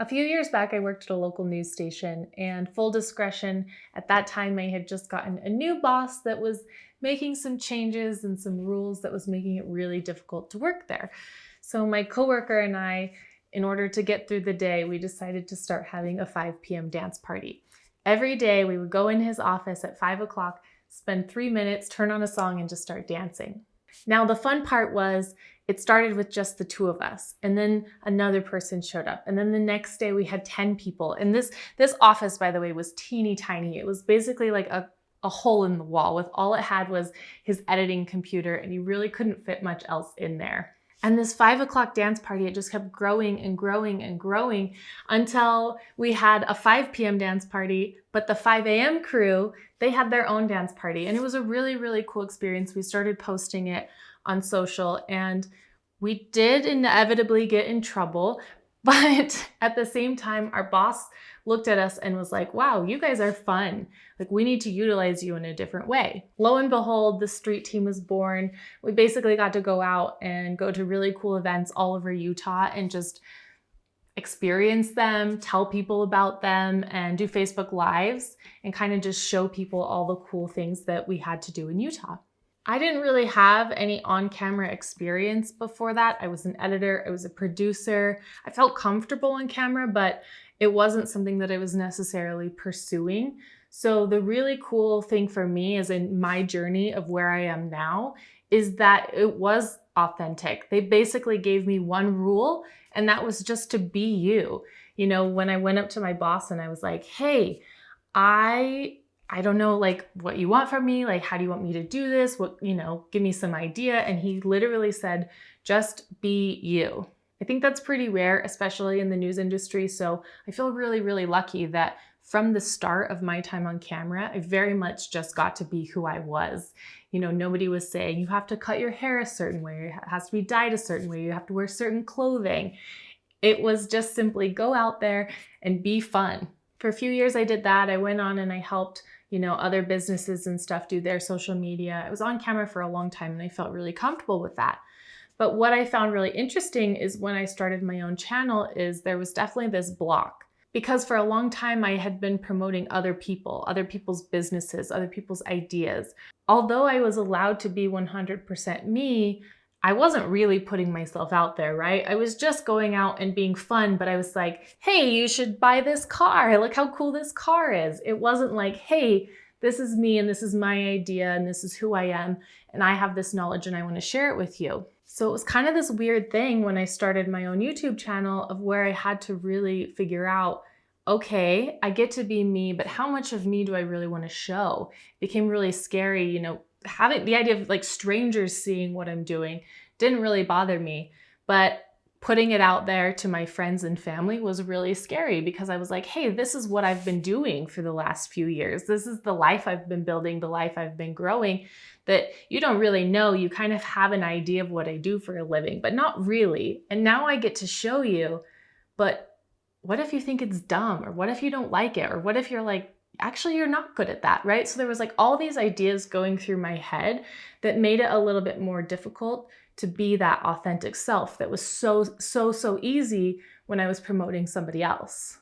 A few years back, I worked at a local news station, and full discretion, at that time I had just gotten a new boss that was making some changes and some rules that was making it really difficult to work there. So my coworker and I, in order to get through the day, we decided to start having a 5 p.m. dance party. Every day we would go in his office at 5 o'clock, spend 3 minutes, turn on a song, and just start dancing. Now, the fun part was it started with just the two of us, and then another person showed up, and then the next day we had 10 people. And this office, by the way, was teeny tiny. It was basically like a hole in the wall with all it had was his editing computer, and you really couldn't fit much else in there. And this 5 o'clock dance party, it just kept growing and growing and growing until we had a 5 p.m. dance party, but the 5 a.m. crew, they had their own dance party. And it was a really, really cool experience. We started posting it on social, and we did inevitably get in trouble. But at the same time, our boss looked at us and was like, wow, you guys are fun. Like, we need to utilize you in a different way. Lo and behold, the street team was born. We basically got to go out and go to really cool events all over Utah and just experience them, tell people about them, and do Facebook Lives and kind of just show people all the cool things that we had to do in Utah. I didn't really have any on-camera experience before that. I was an editor, I was a producer. I felt comfortable on camera, but it wasn't something that I was necessarily pursuing. So the really cool thing for me is in my journey of where I am now is that it was authentic. They basically gave me one rule, and that was just to be you. You know, when I went up to my boss and I was like, hey, I don't know, like, what you want from me. Like, how do you want me to do this? Give me some idea. And he literally said, just be you. I think that's pretty rare, especially in the news industry. So I feel really, really lucky that from the start of my time on camera, I very much just got to be who I was. You know, nobody was saying, you have to cut your hair a certain way, it has to be dyed a certain way, you have to wear certain clothing. It was just simply go out there and be fun. For a few years I did that. I went on and I helped other businesses and stuff do their social media. I was on camera for a long time and I felt really comfortable with that. But what I found really interesting is when I started my own channel is there was definitely this block. Because for a long time I had been promoting other people, other people's businesses, other people's ideas. Although I was allowed to be 100% me, I wasn't really putting myself out there, right? I was just going out and being fun, but I was like, hey, you should buy this car. Look how cool this car is. It wasn't like, hey, this is me and this is my idea and this is who I am and I have this knowledge and I want to share it with you. So it was kind of this weird thing when I started my own YouTube channel of where I had to really figure out, okay, I get to be me, but how much of me do I really want to show? It became really scary, having the idea of like strangers seeing what I'm doing didn't really bother me, but putting it out there to my friends and family was really scary because I was like, hey, this is what I've been doing for the last few years. This is the life I've been building, the life I've been growing that you don't really know. You kind of have an idea of what I do for a living, but not really. And now I get to show you, but what if you think it's dumb? Or what if you don't like it? Or what if you're like, actually, you're not good at that, right? So there was like all these ideas going through my head that made it a little bit more difficult to be that authentic self that was so easy when I was promoting somebody else.